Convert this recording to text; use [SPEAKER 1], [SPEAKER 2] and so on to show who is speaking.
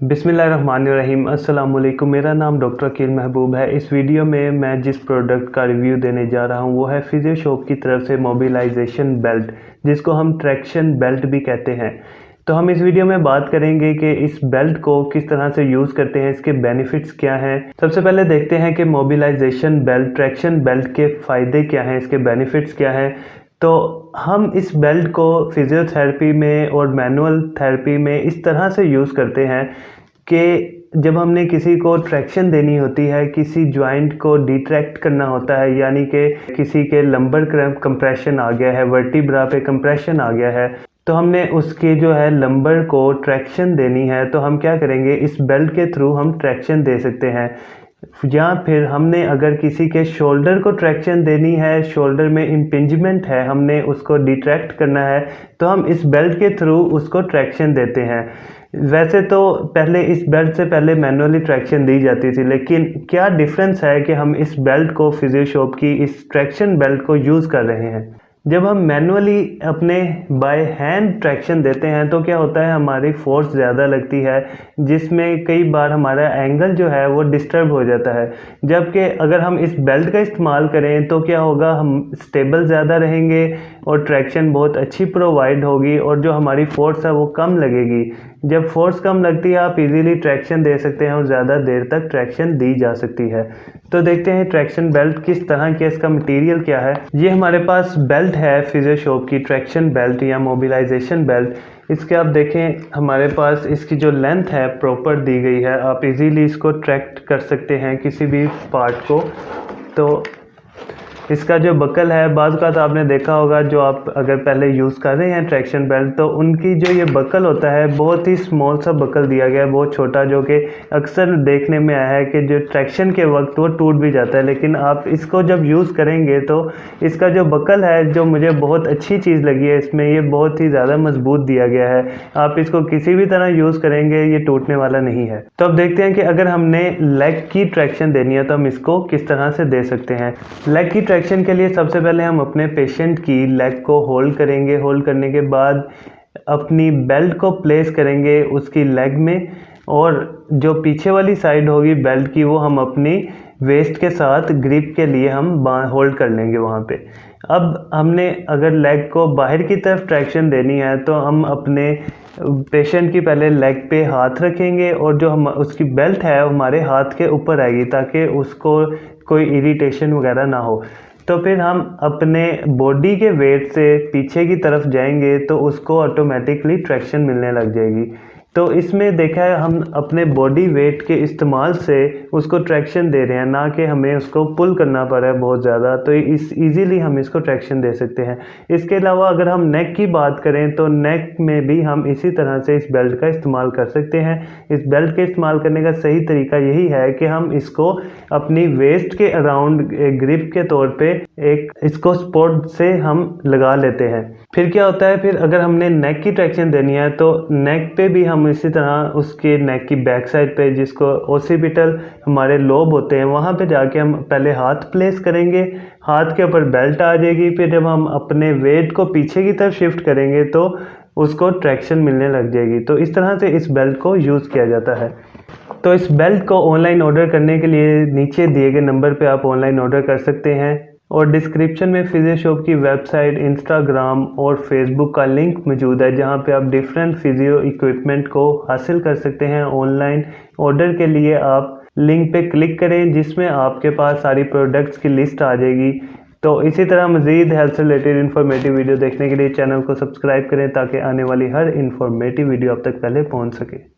[SPEAKER 1] बिस्मिल्लाहिर्रहमानिर्रहीम। अस्सलाम वालेकुम। मेरा नाम डॉक्टर अकील महबूब है। इस वीडियो में मैं जिस प्रोडक्ट का रिव्यू देने जा रहा हूं वो है फिजियोशॉप की तरफ से मोबिलाइजेशन बेल्ट, जिसको हम ट्रैक्शन बेल्ट भी कहते हैं। तो हम इस वीडियो में बात करेंगे कि इस बेल्ट को किस तरह से यूज़ करते हैं, इसके बेनिफिट्स क्या हैं। सबसे पहले देखते हैं कि मोबिलाइजेशन बेल्ट, ट्रैक्शन बेल्ट के फ़ायदे क्या हैं, इसके बेनिफिट्स क्या हैं। तो हम इस बेल्ट को फिजियोथेरेपी में और मैनुअल थेरेपी में इस तरह से यूज़ करते हैं कि जब हमने किसी को ट्रैक्शन देनी होती है, किसी जॉइंट को डिट्रैक्ट करना होता है, यानी कि किसी के लंबर कंप्रेशन आ गया है, वर्टिब्रा पे कंप्रेशन आ गया है, तो हमने उसके जो है लंबर को ट्रैक्शन देनी है, तो हम क्या करेंगे, इस बेल्ट के थ्रू हम ट्रैक्शन दे सकते हैं। या फिर हमने अगर किसी के शोल्डर को ट्रैक्शन देनी है, शोल्डर में इम्पिंजमेंट है, हमने उसको डिट्रैक्ट करना है, तो हम इस बेल्ट के थ्रू उसको ट्रैक्शन देते हैं। वैसे तो पहले इस बेल्ट से पहले मैनुअली ट्रैक्शन दी जाती थी, लेकिन क्या डिफरेंस है कि हम इस बेल्ट को फिजियोशॉप की इस ट्रैक्शन बेल्ट को यूज़ कर रहे हैं। जब हम मैनुअली अपने बाय हैंड ट्रैक्शन देते हैं तो क्या होता है, हमारी फोर्स ज़्यादा लगती है, जिसमें कई बार हमारा एंगल जो है वो डिस्टर्ब हो जाता है। जबकि अगर हम इस बेल्ट का इस्तेमाल करें तो क्या होगा, हम स्टेबल ज़्यादा रहेंगे और ट्रैक्शन बहुत अच्छी प्रोवाइड होगी और जो हमारी फोर्स है वो कम लगेगी। जब फोर्स कम लगती है आप इजीली ट्रैक्शन दे सकते हैं और ज़्यादा देर तक ट्रैक्शन दी जा सकती है। तो देखते हैं ट्रैक्शन बेल्ट किस तरह के, इसका मटेरियल क्या है। ये हमारे पास बेल्ट है फिजियोशॉप की ट्रैक्शन बेल्ट या मोबिलाइजेशन बेल्ट। इसके आप देखें, हमारे पास इसकी जो लेंथ है प्रॉपर दी गई है, आप इजीली इसको ट्रैक्ट कर सकते हैं किसी भी पार्ट को। तो इसका जो बकल है, बाज़ का तो आपने देखा होगा, जो आप अगर पहले यूज़ कर रहे हैं ट्रैक्शन बेल्ट, तो उनकी जो ये बकल होता है बहुत ही स्मॉल सा बकल दिया गया है, बहुत छोटा, जो कि अक्सर देखने में आया है कि जो ट्रैक्शन के वक्त वो टूट भी जाता है। लेकिन आप इसको जब यूज़ करेंगे तो इसका जो बकल है, जो मुझे बहुत अच्छी चीज़ लगी है इसमें, ये बहुत ही ज़्यादा मजबूत दिया गया है। आप इसको किसी भी तरह यूज़ करेंगे ये टूटने वाला नहीं है। तो अब देखते हैं कि अगर हमने लेग की ट्रैक्शन देनी है तो हम इसको किस तरह से दे सकते हैं। लेग की ट्रैक्शन के लिए सबसे पहले हम अपने पेशेंट की लेग को होल्ड करेंगे। होल्ड करने के बाद अपनी बेल्ट को प्लेस करेंगे उसकी लेग में, और जो पीछे वाली साइड होगी बेल्ट की वो हम अपनी वेस्ट के साथ ग्रिप के लिए हम होल्ड कर लेंगे वहाँ पे। अब हमने अगर लेग को बाहर की तरफ ट्रैक्शन देनी है तो हम अपने पेशेंट की पहले लेग पे हाथ रखेंगे और जो हम उसकी बेल्ट है हमारे हाथ के ऊपर आएगी, ताकि उसको कोई इरिटेशन वगैरह ना हो। तो फिर हम अपने बॉडी के वेट से पीछे की तरफ जाएंगे तो उसको ऑटोमेटिकली ट्रैक्शन मिलने लग जाएगी। तो इसमें देखा है, हम अपने बॉडी वेट के इस्तेमाल से उसको ट्रैक्शन दे रहे हैं, ना कि हमें उसको पुल करना पड़ा है बहुत ज़्यादा। तो इस इजीली हम इसको ट्रैक्शन दे सकते हैं। इसके अलावा अगर हम नेक की बात करें तो नेक में भी हम इसी तरह से इस बेल्ट का इस्तेमाल कर सकते हैं। इस बेल्ट के इस्तेमाल करने का सही तरीका यही है कि हम इसको अपनी वेस्ट के अराउंड ग्रिप के तौर पे एक इसको सपोर्ट से हम लगा लेते हैं। फिर क्या होता है, फिर अगर हमने नेक की ट्रैक्शन देनी है तो नेक पे भी हम इसी तरह उसके नेक की बैक साइड पे, जिसको ओसिपिटल हमारे लोब होते हैं, वहाँ पे जाके हम पहले हाथ प्लेस करेंगे, हाथ के ऊपर बेल्ट आ जाएगी। फिर जब हम अपने वेट को पीछे की तरफ शिफ्ट करेंगे तो उसको ट्रैक्शन मिलने लग जाएगी। तो इस तरह से इस बेल्ट को यूज़ किया जाता है। तो इस बेल्ट को ऑनलाइन ऑर्डर करने के लिए नीचे दिए गए नंबर पे आप ऑनलाइन ऑर्डर कर सकते हैं, और डिस्क्रिप्शन में फिजियोशॉप की वेबसाइट, इंस्टाग्राम और फेसबुक का लिंक मौजूद है, जहां पे आप डिफरेंट फिजियो इक्विपमेंट को हासिल कर सकते हैं। ऑनलाइन ऑर्डर के लिए आप लिंक पे क्लिक करें, जिसमें आपके पास सारी प्रोडक्ट्स की लिस्ट आ जाएगी। तो इसी तरह मज़ीद हेल्थ से रिलेटेड इन्फॉर्मेटिव वीडियो देखने के लिए चैनल को सब्सक्राइब करें, ताकि आने वाली हर इन्फॉर्मेटिव वीडियो आप तक पहले पहुँच सके।